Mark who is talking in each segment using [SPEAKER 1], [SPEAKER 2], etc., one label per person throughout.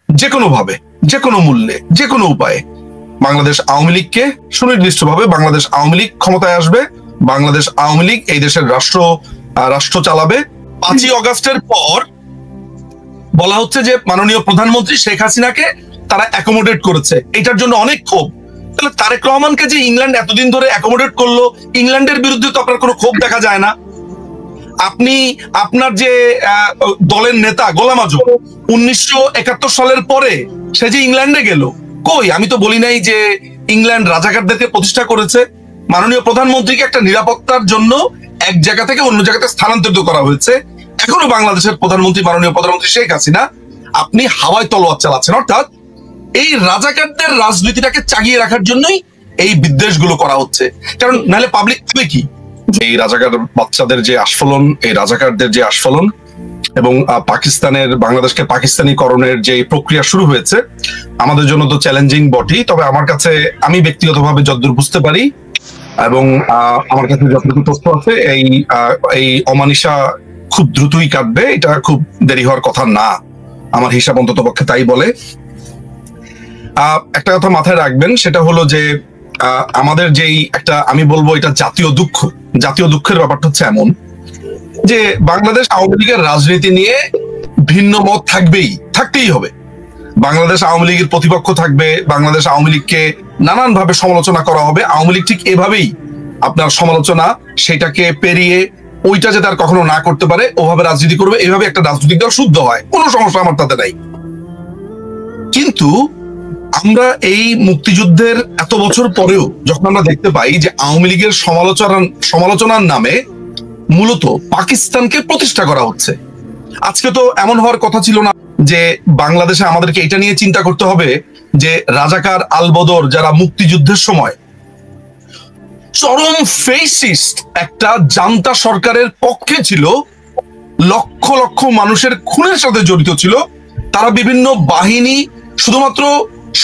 [SPEAKER 1] যে কোনো ভাবে, যে কোনো মূল্যে, যে কোনো উপায়ে বাংলাদেশ আওয়ামী লীগকে সুনির্দিষ্টভাবে বাংলাদেশ আওয়ামী লীগ ক্ষমতায় আসবে, বাংলাদেশ আওয়ামী লীগ এই দেশের রাষ্ট্র চালাবে। 5ই অগাস্টের পর বলা হচ্ছে যে মাননীয় প্রধানমন্ত্রী শেখ হাসিনাকে তারা অ্যাকোমোডেট করেছে, এটার জন্য অনেক ক্ষোভ। তাহলে তারেক রহমানকে যে ইংল্যান্ড এতদিন ধরে অ্যাকোমোডেট করলো, ইংল্যান্ডের বিরুদ্ধে তো আপনার কোনো ক্ষোভ দেখা যায় না। আপনি আপনার যে দলের নেতা গোলাম আজম 1971 সালের পরে সে যে ইংল্যান্ডে গেল, কই? আমি তো বলি নাই যে ইংল্যান্ড রাজাকারদেরকে প্রতিষ্ঠা করেছে। মাননীয় প্রধানমন্ত্রীকে একটা নিরাপত্তার জন্য এক জায়গা থেকে অন্য জায়গাতে স্থানান্তরিত করা হয়েছে। এখনো বাংলাদেশের প্রধানমন্ত্রী মাননীয় প্রধানমন্ত্রী শেখ হাসিনা আপনি হাওয়ায় তলোয়ার চালাচ্ছেন। অর্থাৎ এই রাজাকারদের রাজনীতিটাকে চাগিয়ে রাখার জন্যই এই বিদ্বেষগুলো করা হচ্ছে। কারণ নাহলে পাবলিক হবে কি? এই রাজাকার বাচ্চাদের যে আস্ফলন, এই রাজাকারদের যে আস্ফলন এবং বাংলাদেশকে পাকিস্তানিকরণের যে প্রক্রিয়া শুরু হয়েছে, আমাদের জন্য তো চ্যালেঞ্জিং বটেই। তবে আমার কাছে, আমি ব্যক্তিগতভাবে যতদূর বুঝতে পারি এবং আমার কাছে যতটুকু তথ্য আছে, এই অমানিসা খুব দ্রুতই কাটবে। এটা খুব দেরি হওয়ার কথা না, আমার হিসাব অন্তত পক্ষে তাই বলে। একটা কথা মাথায় রাখবেন, সেটা হলো যে আমাদের যেই একটা, আমি বলবো এটা জাতীয় দুঃখের ব্যাপারটা হচ্ছে এমন যে বাংলাদেশ আওয়ামী লীগের রাজনীতি নিয়ে ভিন্ন মত থাকতেই হবে। বাংলাদেশ আওয়ামী লীগের প্রতিপক্ষ থাকবে, বাংলাদেশ আওয়ামী লীগকে নানান ভাবে সমালোচনা করা হবে। আওয়ামী লীগ ঠিক এভাবেই আপনার সমালোচনা, সেটাকে পেরিয়ে ওইটা যে তার কখনো না করতে পারে, ওভাবে রাজনীতি করবে। এইভাবে একটা রাজনৈতিক দল শুদ্ধ হয়, কোনো সমস্যা আমার তাতে নাই। কিন্তু আমরা এই মুক্তিযুদ্ধের এত বছর পরেও যখন আমরা দেখতে পাই যে আওয়ামী লীগের সমালোচনার নামে মূলত পাকিস্তানকে প্রতিষ্ঠা করা হচ্ছে। আজকে তো এমন হওয়ার কথা ছিল না যে বাংলাদেশে আমাদেরকে এটা নিয়ে চিন্তা করতে হবে যে রাজাকার আলবদর যারা মুক্তিযুদ্ধের সময় চরম ফেসিস্ট একটা জান্তা সরকারের পক্ষে ছিল, লক্ষ লক্ষ মানুষের খুনের সাথে জড়িত ছিল, তারা বিভিন্ন বাহিনী শুধুমাত্র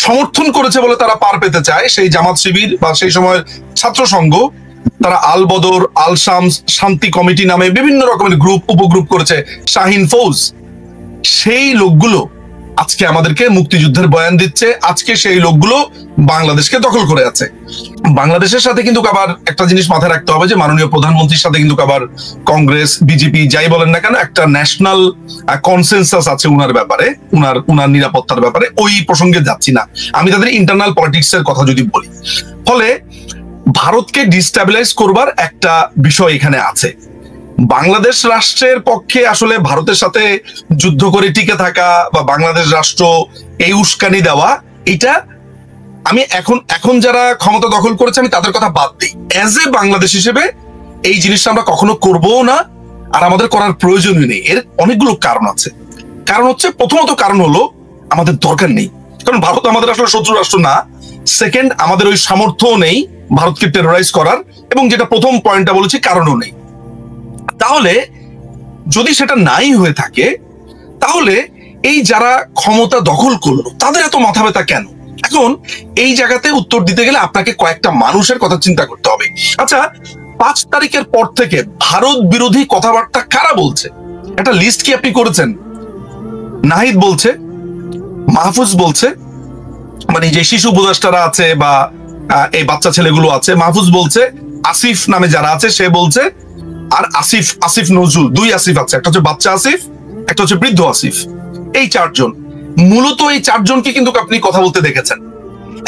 [SPEAKER 1] সমর্থন করেছে বলে তারা পার পেতে চায়। সেই জামাত শিবির বা সেই সময়ের ছাত্র সংঘ, তারা আল বদর, আল শামস, শান্তি কমিটি নামে বিভিন্ন রকমের উপগ্রুপ করেছে, শাহিন ফৌজ। সেই লোকগুলো আজকে আমাদেরকে মুক্তিযুদ্ধের বয়ান দিচ্ছে। আজকে সেই লোকগুলো বাংলাদেশকে দখল করে আছে। বাংলাদেশের সাথে কিন্তু আবার একটা জিনিস মাথায় রাখতে হবে যে মাননীয় প্রধানমন্ত্রীর সাথে কিন্তু আবার কংগ্রেস, বিজেপি যাই বলেন না কেন, একটা ন্যাশনাল কনসেনসাস আছে উনার ব্যাপারে, উনার নিরাপত্তার ব্যাপারে। ওই প্রসঙ্গে যাচ্ছি না, আমি তাদের ইন্টারনাল পলিটিক্স এর কথা যদি বলি। ফলে ভারতকে ডিস্টেবিলাইজ করবার একটা বিষয় এখানে আছে। বাংলাদেশ রাষ্ট্রের পক্ষে আসলে ভারতের সাথে যুদ্ধ করে টিকে থাকা বা বাংলাদেশ রাষ্ট্র এই উস্কানি দেওয়া, এটা আমি এখন যারা ক্ষমতা দখল করেছে আমি তাদের কথা বাদ দিই। অ্যাজ এ বাংলাদেশ হিসেবে এই জিনিসটা আমরা কখনো করবও না, আর আমাদের করার প্রয়োজনই নেই। এর অনেকগুলো কারণ আছে। কারণ হচ্ছে, প্রথমত কারণ হলো আমাদের দরকার নেই, কারণ ভারত আমাদের আসলে শত্রু রাষ্ট্র না। সেকেন্ড, আমাদের ওই সামর্থ্যও নেই ভারতকে টেরোরাইজ করার, এবং যেটা প্রথম পয়েন্টটা বলেছি, কারণও নেই। তাহলে যদি সেটা নাই হয়ে থাকে, তাহলে এই যারা ক্ষমতা দখল করলো তাদের এত মাথা ব্যথা কেন? এখন এই জায়গাতে উত্তর দিতে গেলে আপনাকে কয়েকটা মানুষের কথা চিন্তা করতে হবে। আচ্ছা, 5 তারিখের পর থেকে ভারত বিরোধী কথাবার্তা কারা বলছে? একটা লিস্ট কি আপনি করেছেন? নাহিদ বলছে, মাহফুজ বলছে, মানে যে শিশু উপদেষ্টারা আছে বা এই বাচ্চা ছেলেগুলো আছে, মাহফুজ বলছে, আসিফ নামে যারা আছে সে বলছে, আর আসিফ নজরুল, 2 আসিফ আছে, একটা হচ্ছে বাচ্চা আসিফ, একটা হচ্ছে বৃদ্ধ আসিফ। এই 4 জন, মূলত এই 4 জনকে কিন্তু আপনি কথা বলতে দেখেছেন।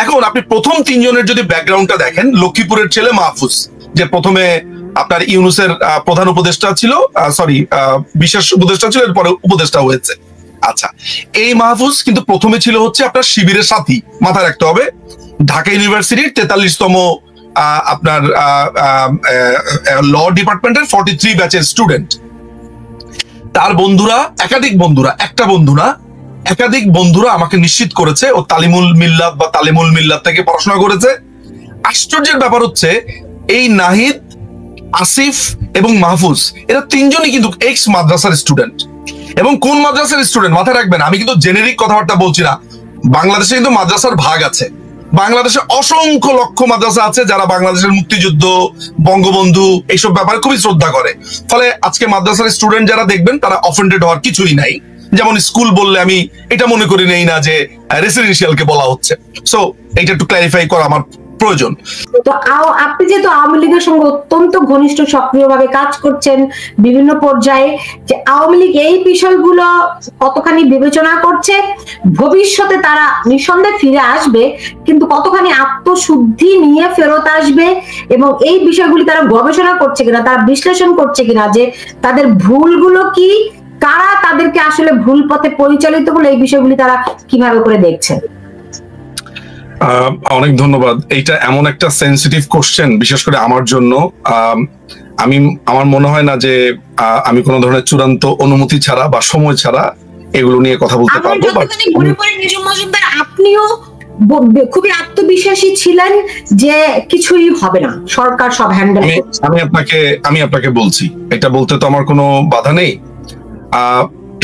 [SPEAKER 1] এখন আপনি প্রথম 3 জনের যদি ব্যাকগ্রাউন্ডটা দেখেন, লক্ষ্মীপুরের ছেলে মাহফুজ, যে প্রথমে আপনার ইউনুসের প্রধান উপদেষ্টা ছিল, বিশেষ উপদেষ্টা ছিল, এরপরে উপদেষ্টা হয়েছে। আচ্ছা, এই মাহফুজ কিন্তু প্রথমে ছিল হচ্ছে আপনার শিবিরের সাথী, মাথায় রাখতে হবে। ঢাকা ইউনিভার্সিটির 43তম আপনার ল ডিপার্টমেন্টের 43 ব্যাচের স্টুডেন্ট। তার বন্ধুরা, একাধিক বন্ধুরা আমাকে নিশ্চিত করেছে ও তালিমুল মিল্লাত থেকে পড়াশোনা করেছে। আশ্চর্যের ব্যাপার হচ্ছে, এই নাহিদ, আসিফ এবং মাহফুজ, এরা 3 জনই কিন্তু এক্স মাদ্রাসার স্টুডেন্ট। এবং কোন মাদ্রাসার স্টুডেন্ট মাথায় রাখবেন, আমি কিন্তু জেনেরিক কথাবার্তা বলছি না। বাংলাদেশে কিন্তু মাদ্রাসার ভাগ আছে। বাংলাদেশে অসংখ্য লক্ষ মাদ্রাসা আছে যারা বাংলাদেশের মুক্তিযুদ্ধ, বঙ্গবন্ধু এইসব ব্যাপারে খুবই শ্রদ্ধা করে। ফলে আজকে মাদ্রাসার স্টুডেন্ট যারা দেখবেন, তারা অফেন্ডেড হওয়ার কিছুই নাই যেমন স্কুল বললে আমি এটা মনে করি নেই না যে রেসিডেন্সিয়ালকে বলা হচ্ছে। সো এইটা একটু ক্ল্যারিফাই করা আমার প্রয়োজন।
[SPEAKER 2] তো আপনি যেহেতু আওয়ামী লীগের সঙ্গে অত্যন্ত ঘনিষ্ঠ সক্রিয়ভাবে কাজ করছেন বিভিন্ন পর্যায়ে, যে আওয়ামী লীগ এই বিষয়গুলো কতখানি বিবেচনা করছে, ভবিষ্যতে তারা নিঃসন্দেহে ফিরে আসবে, কিন্তু কতখানি আত্মশুদ্ধি নিয়ে ফেরত আসবে এবং এই বিষয়গুলি তারা গবেষণা করছে কিনা, তারা বিশ্লেষণ করছে কিনা, যে তাদের ভুলগুলো কি, কারা তাদেরকে আসলে ভুল পথে পরিচালিত করলে এই বিষয়গুলি তারা কিভাবে করে দেখছেন?
[SPEAKER 1] অনেক ধন্যবাদ। এইটা এমন একটা সেন্সিটিভ কোশ্চেন, বিশেষ করে আমার জন্য। আমার মনে হয় না যে আমি কোনো ধরনের চূড়ান্ত অনুমতি ছাড়া বা সময় ছাড়া এগুলো নিয়ে কথা বলতে পারবো।
[SPEAKER 2] আপনিও খুবই আত্মবিশ্বাসী ছিলেন যে কিছুই হবে না, সরকার সব হ্যান্ডেল করছে।
[SPEAKER 1] আমি আপনাকে বলছি, এটা বলতে তো আমার কোনো বাধা নেই।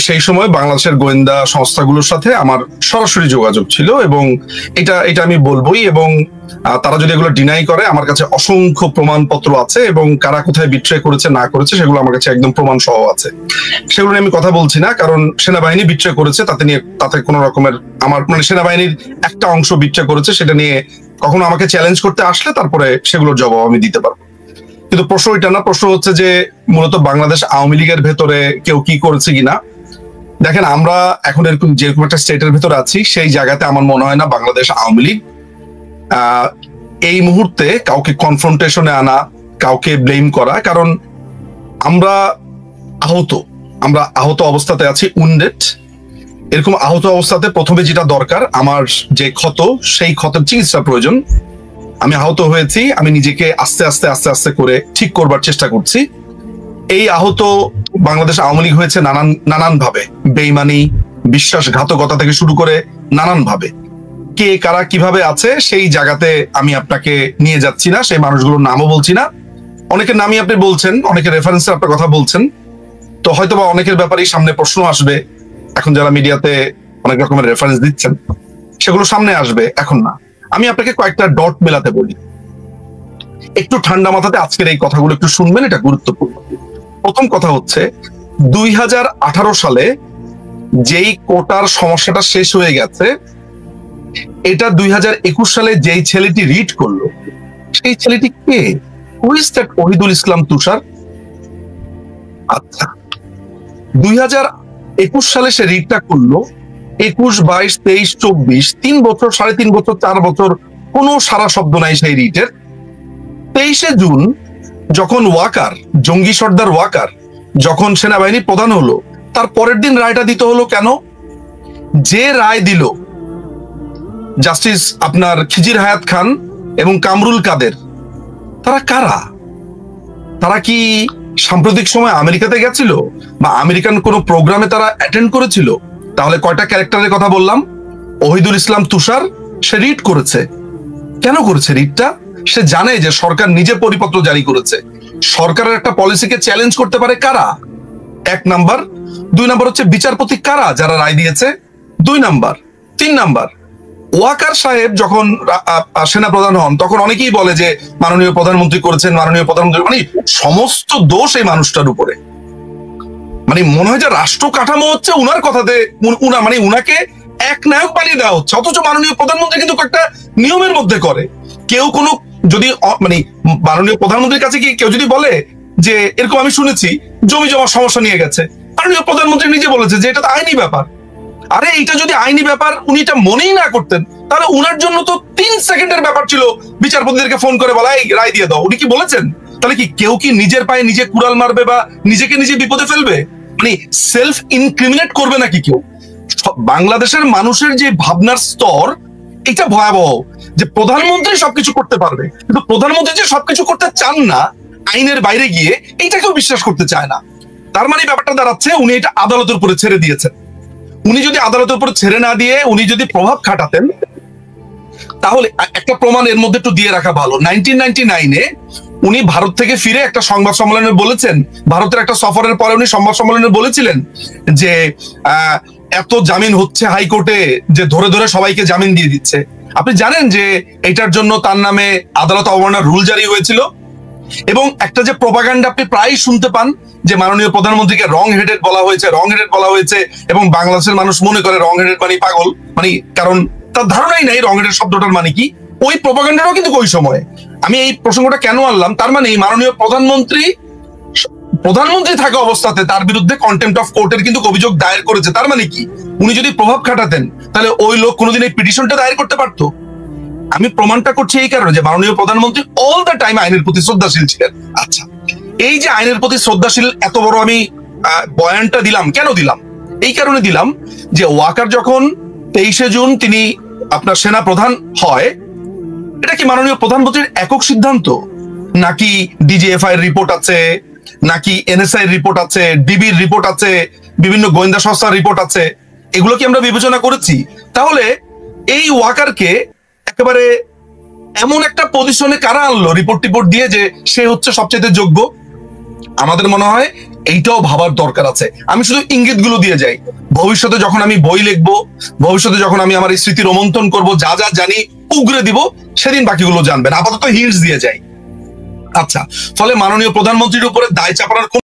[SPEAKER 1] সেই সময় বাংলাদেশের গোয়েন্দা সংস্থাগুলোর সাথে আমার সরাসরি যোগাযোগ ছিল এবং এটা আমি বলবোই। এবং তারা যদি এগুলো ডিনাই করে, আমার কাছে অসংখ্য প্রমাণপত্র আছে এবং কারা কোথায় বিট্রে করেছে না করেছে সেগুলো আমার কাছে একদম প্রমাণ সহ আছে। সেগুলো নিয়ে আমি কথা বলছি না, কারণ সেনাবাহিনী বিট্রে করেছে, তাতে কোনো রকমের আমার মানে সেনাবাহিনীর একটা অংশ বিট্রে করেছে, সেটা নিয়ে কখনো আমাকে চ্যালেঞ্জ করতে আসলে তারপরে সেগুলোর জবাব আমি দিতে পারবো। কিন্তু প্রশ্ন এটা না, প্রশ্ন হচ্ছে যে মূলত বাংলাদেশ আওয়ামী লীগের ভেতরে কেউ কি করেছে কিনা। দেখেন, আমরা এখন যেরকম একটা স্টেটের ভেতরে আছি, সেই জায়গাতে আমার মনে হয় না বাংলাদেশ আওয়ামী লীগ এই মুহূর্তে কাউকে কনফ্রন্টেশনে আনা, কাউকে ব্লেম করা, কারণ আমরা আহত অবস্থাতে আছি, উন্ডেড। এরকম আহত অবস্থাতে প্রথমে যেটা দরকার, আমার যে ক্ষত, সেই ক্ষতের চিকিৎসা প্রয়োজন। আমি আহত হয়েছি, আমি নিজেকে আস্তে আস্তে আস্তে আস্তে করে ঠিক করবার চেষ্টা করছি। এই আহত বাংলাদেশ আওয়ামী লীগ হয়েছে নানান ভাবে, বেইমানি, বিশ্বাসঘাতকতা থেকে শুরু করে নানান ভাবে। কে কারা কিভাবে আছে সেই জায়গাতে আমি আপনাকে নিয়ে যাচ্ছি না, সেই মানুষগুলোর নামও বলছি না। অনেকের নামই আপনি বলছেন, অনেকের রেফারেন্সে আপনার কথা বলছেন, তো হয়তো বা অনেকের ব্যাপারেই সামনে প্রশ্ন আসবে। এখন যারা মিডিয়াতে অনেক রকমের রেফারেন্স দিচ্ছেন, সেগুলো সামনে আসবে, এখন না। আমি আপনাকে কয়েকটা ডট মেলাতে বলি, একটু ঠান্ডা মাথাতে আজকের এই কথাগুলো একটু শুনবেন, এটা গুরুত্বপূর্ণ। প্রথম কথা হচ্ছে, 2018 সালে যেই কোটার সমস্যাটা শেষ হয়ে গেছে, এটা 2021 সালে যেই ছেলেটি রিড করলো, সেই ছেলেটি কে? হু ইজ দ্যাট ওহিদুল ইসলাম তুষার? আচ্ছা, 2021 সালে সে রিডটা করলো, 21, 22, 23, 24, 3 বছর, 3.5 বছর, 4 বছর কোনো সারা শব্দ নাই সেই রিটের। 23শে জুন যখন জঙ্গি সর্দার ওয়াকার যখন সেনাবাহিনী প্রধান হলো, তার পরের দিন রায়টা দিতে হলো কেন? যে রায় দিল জাস্টিস আপনার খিজির হায়াত খান এবং কামরুল কাদের, তারা কারা? তারা কি সাম্প্রতিক সময় আমেরিকাতে গেছিল বা আমেরিকান কোন প্রোগ্রামে তারা অ্যাটেন্ড করেছিল? তাহলে কয়টা ক্যারেক্টারের কথা বললাম? ওহিদুল ইসলাম তুষার, সে রিড করেছে। কেন করেছে রিডটা? সে জানে যে সরকার নিজে পরিপত্র জারি করেছে। সরকারের একটা পলিসিকে চ্যালেঞ্জ করতে পারে কারা? 1 নাম্বার। 2 নাম্বার হচ্ছে বিচারপতি কারা যারা রায় দিয়েছে, 2 নাম্বার। 3 নাম্বার, ওয়াকার সাহেব যখন সেনাপ্রধান হন, তখন অনেকেই বলে যে মাননীয় প্রধানমন্ত্রী করেছেন, মাননীয় প্রধানমন্ত্রী, মানে সমস্ত দোষ এই মানুষটার উপরে। মানে মনে হয় যে রাষ্ট্র কাঠামো হচ্ছে উনার কথাতে, মানে উনাকে এক নায়ক বানিয়ে দেওয়া হচ্ছে, অথচ মাননীয় প্রধানমন্ত্রী কিন্তু একটা নিয়মের মধ্যে করে। কেউ কোনো যদি মানে মাননীয় প্রধানমন্ত্রীর কাছে কি কেউ যদি বলে যে এরকম আমি শুনেছি জমি জমার সমস্যা নিয়ে গেছে, মাননীয় প্রধানমন্ত্রী নিজে বলেছে যে এটা তো আইনি ব্যাপার। আরে এটা যদি আইনি ব্যাপার উনি এটা মনেই না করতেন, তাহলে উনার জন্য তো 3 সেকেন্ডের ব্যাপার ছিল বিচারপতিদেরকে ফোন করে বলা এই রায় দিয়ে দাও। উনি কি বলেছেন? তাহলে কি কেউ কি নিজের পায়ে নিজে কুড়াল মারবে বা নিজেকে নিজে বিপদে ফেলবে? মানে সেলফ ইনক্রিমিনেট করবে নাকি কেউ? বাংলাদেশের মানুষের যে ভাবনার স্তর, এটা ভয়াবহ, যে প্রধানমন্ত্রী সবকিছু করতে পারবে, কিন্তু প্রধানমন্ত্রী যে সবকিছু করতে চান না আইনের বাইরে গিয়ে, এইটা কেউ বিশ্বাস করতে চায় না। তার মানে ব্যাপারটা দাঁড়াচ্ছে উনি এটা আদালতের উপরে ছেড়ে দিয়েছেন। উনি যদি আদালতের উপর ছেড়ে না দিয়ে উনি যদি প্রভাব খাটাতেন, তাহলে একটা প্রমাণ এর মধ্যে একটু দিয়ে রাখা ভালো। 1999-এ উনি ভারত থেকে ফিরে একটা সংবাদ সম্মেলনে বলেছেন, ভারতের একটা সফরের পরে উনি সংবাদ সম্মেলনে বলেছিলেন যে এত জামিন হচ্ছে হাইকোর্টে যে ধরে ধরে সবাইকে জামিন দিয়ে দিচ্ছে। আপনি জানেন যে এটার জন্য তার নামে আদালত অবমাননার রুল জারি হয়েছিল এবং একটা যে প্রোপাগান্ডা আপনি প্রায়ই শুনতে পান যে মাননীয় প্রধানমন্ত্রীকে রং হেডেড বলা হয়েছে এবং বাংলাদেশের মানুষ মনে করে রং হেডেড মানে পাগল, মানে কারণ তার ধারণাই নাই রং হেডেড শব্দটার মানে কি। ওই প্রোপাগান্ডাটাও কিন্তু ওই সময়। আমি এই প্রসঙ্গটা কেন আনলাম, তার মানে মাননীয় প্রধানমন্ত্রী থাকা অবস্থাতে তার বিরুদ্ধে কন্টেম্পট অফ কোর্টের কিন্তু অভিযোগ দায়ের করেছে। তার মানে কি, উনি যদি প্রভাব খাটাতেন তাহলে ওই লোক কোনোদিন এই পিটিশনটা দায়ের করতে পারতো? আমি প্রমাণটা করছি এই কারণে যে মাননীয় প্রধানমন্ত্রী অল দ্য টাইম আইনের প্রতি শ্রদ্ধাশীল ছিলেন। আচ্ছা, এই যে আইনের প্রতি শ্রদ্ধাশীল এত বড় আমি বয়ানটা দিলাম, কেন দিলাম? এই কারণে দিলাম যে ওয়াকার যখন 23শে জুন তিনি আপনার সেনা প্রধান হয়, এটা কি মাননীয় প্রধানমন্ত্রীর একক সিদ্ধান্ত, নাকি ডিজিএফআই এর রিপোর্ট আছে, নাকি এনএসআই এর রিপোর্ট আছে, ডিবির রিপোর্ট আছে, বিভিন্ন গোয়েন্দা সংস্থার রিপোর্ট আছে? এগুলো কি আমরা বিবেচনা করেছি? তাহলে এই ওয়াকারকে একেবারে এমন একটা পজিশনে কারা আনলো রিপোর্ট দিয়ে যে সে হচ্ছে সবচেয়ে যোগ্য? আমাদের মনে হয় এইটাও ভাবার দরকার আছে। আমি শুধু ইঙ্গিতগুলো দিয়ে যাই, ভবিষ্যতে যখন আমি বই লিখবো, ভবিষ্যতে যখন আমি আমার স্মৃতি রোমন্থন করব, যা যা জানি উগরে দিব, সেদিন বাকিগুলো জানবেন। আপাতত হিন্টস দিয়ে যাই। আচ্ছা, ফলে মাননীয় প্রধানমন্ত্রীর উপরে দায় চাপানোর